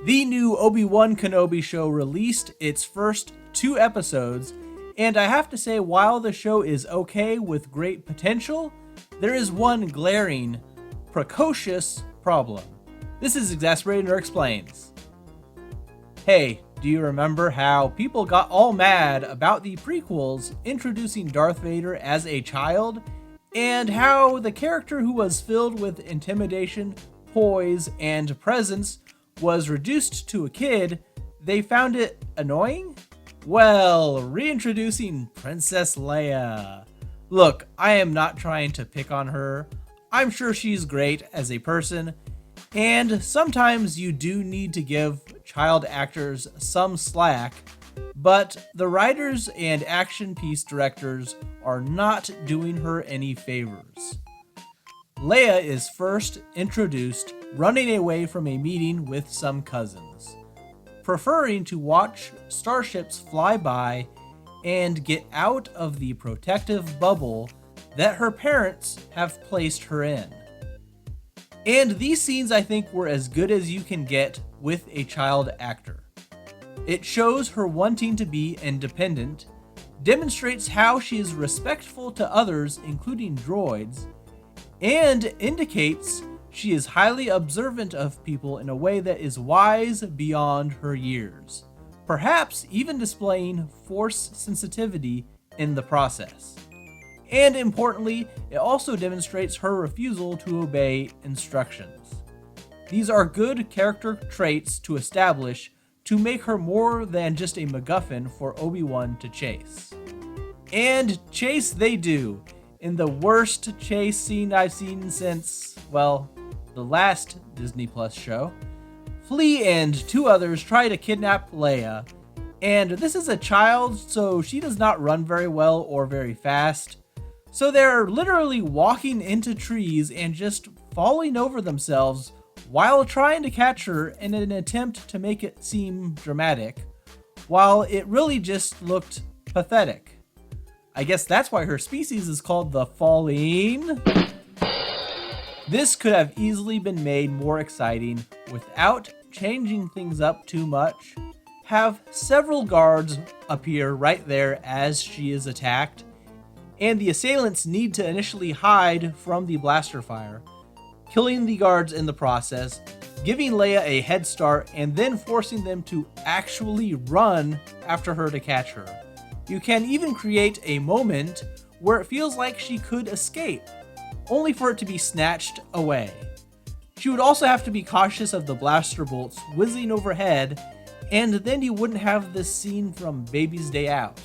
The new Obi-Wan Kenobi show released its first 2 episodes, and I have to say, while the show is okay with great potential, there is one glaring, precocious problem. This is Exasperated Nerd Explains. Hey, do you remember how people got all mad about the prequels introducing Darth Vader as a child, and how the character who was filled with intimidation, poise, and presence was reduced to a kid? They found it annoying? Well, reintroducing Princess Leia. Look, I am not trying to pick on her. I'm sure she's great as a person, and sometimes you do need to give child actors some slack, but the writers and action piece directors are not doing her any favors. Leia is first introduced running away from a meeting with some cousins, preferring to watch starships fly by and get out of the protective bubble that her parents have placed her in. And these scenes, I think, were as good as you can get with a child actor. It shows her wanting to be independent, demonstrates how she is respectful to others, including droids, and indicates she is highly observant of people in a way that is wise beyond her years, perhaps even displaying Force sensitivity in the process. And importantly, it also demonstrates her refusal to obey instructions. These are good character traits to establish to make her more than just a MacGuffin for Obi-Wan to chase. And chase they do, in the worst chase scene I've seen since, well, the last Disney Plus show. Flea and 2 others try to kidnap Leia, and this is a child, so she does not run very well or very fast. So they're literally walking into trees and just falling over themselves while trying to catch her in an attempt to make it seem dramatic, while it really just looked pathetic. I guess that's why her species is called the Falling. This could have easily been made more exciting without changing things up too much. Have several guards appear right there as she is attacked, and the assailants need to initially hide from the blaster fire, killing the guards in the process, giving Leia a head start, and then forcing them to actually run after her to catch her. You can even create a moment where it feels like she could escape, only for it to be snatched away. She would also have to be cautious of the blaster bolts whizzing overhead, and then you wouldn't have this scene from Baby's Day Out.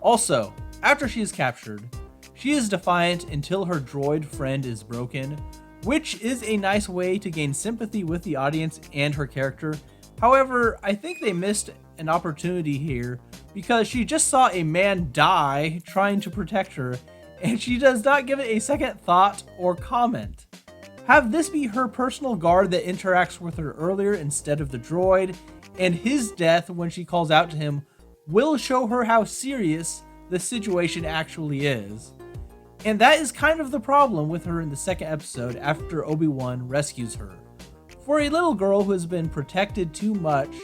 Also, after she is captured, she is defiant until her droid friend is broken, which is a nice way to gain sympathy with the audience and her character. However, I think they missed an opportunity here because she just saw a man die trying to protect her, and she does not give it a second thought or comment. Have this be her personal guard that interacts with her earlier instead of the droid, and his death when she calls out to him will show her how serious the situation actually is. And that is kind of the problem with her in the second episode after Obi-Wan rescues her. For a little girl who has been protected too much,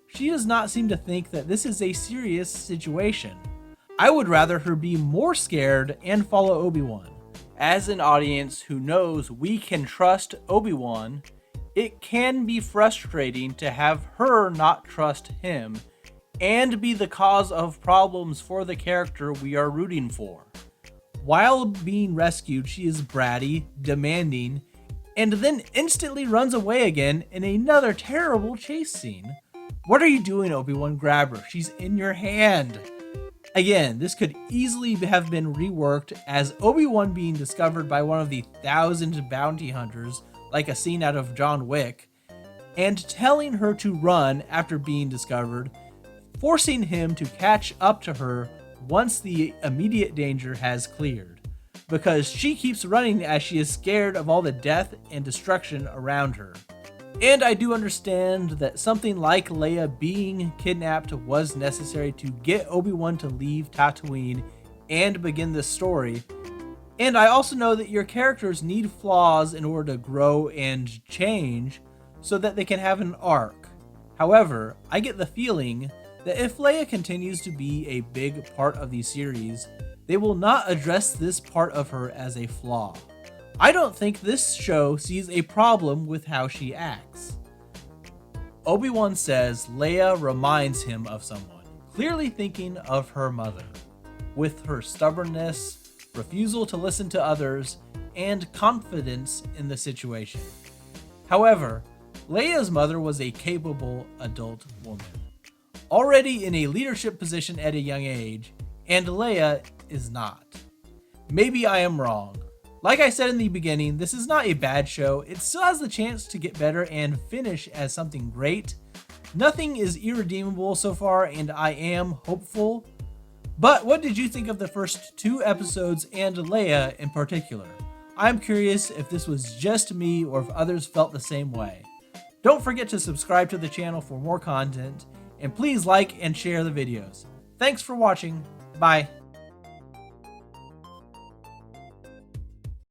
she does not seem to think that this is a serious situation. I would rather her be more scared and follow Obi-Wan. As an audience who knows we can trust Obi-Wan, it can be frustrating to have her not trust him and be the cause of problems for the character we are rooting for. While being rescued, she is bratty, demanding, and then instantly runs away again in another terrible chase scene. What are you doing, Obi-Wan? Grab her. She's in your hand. Again, this could easily have been reworked as Obi-Wan being discovered by one of the 1,000 bounty hunters, like a scene out of John Wick, and telling her to run after being discovered, forcing him to catch up to her once the immediate danger has cleared, because she keeps running as she is scared of all the death and destruction around her. And I do understand that something like Leia being kidnapped was necessary to get Obi-Wan to leave Tatooine and begin this story. And I also know that your characters need flaws in order to grow and change so that they can have an arc. However, I get the feeling that if Leia continues to be a big part of the series, they will not address this part of her as a flaw. I don't think this show sees a problem with how she acts. Obi-Wan says Leia reminds him of someone, clearly thinking of her mother, with her stubbornness, refusal to listen to others, and confidence in the situation. However, Leia's mother was a capable adult woman, already in a leadership position at a young age, and Leia is not. Maybe I am wrong. Like I said in the beginning, this is not a bad show. It still has the chance to get better and finish as something great. Nothing is irredeemable so far, and I am hopeful. But what did you think of the first 2 episodes and Leia in particular? I'm curious if this was just me or if others felt the same way. Don't forget to subscribe to the channel for more content, and please like and share the videos. Thanks for watching. Bye.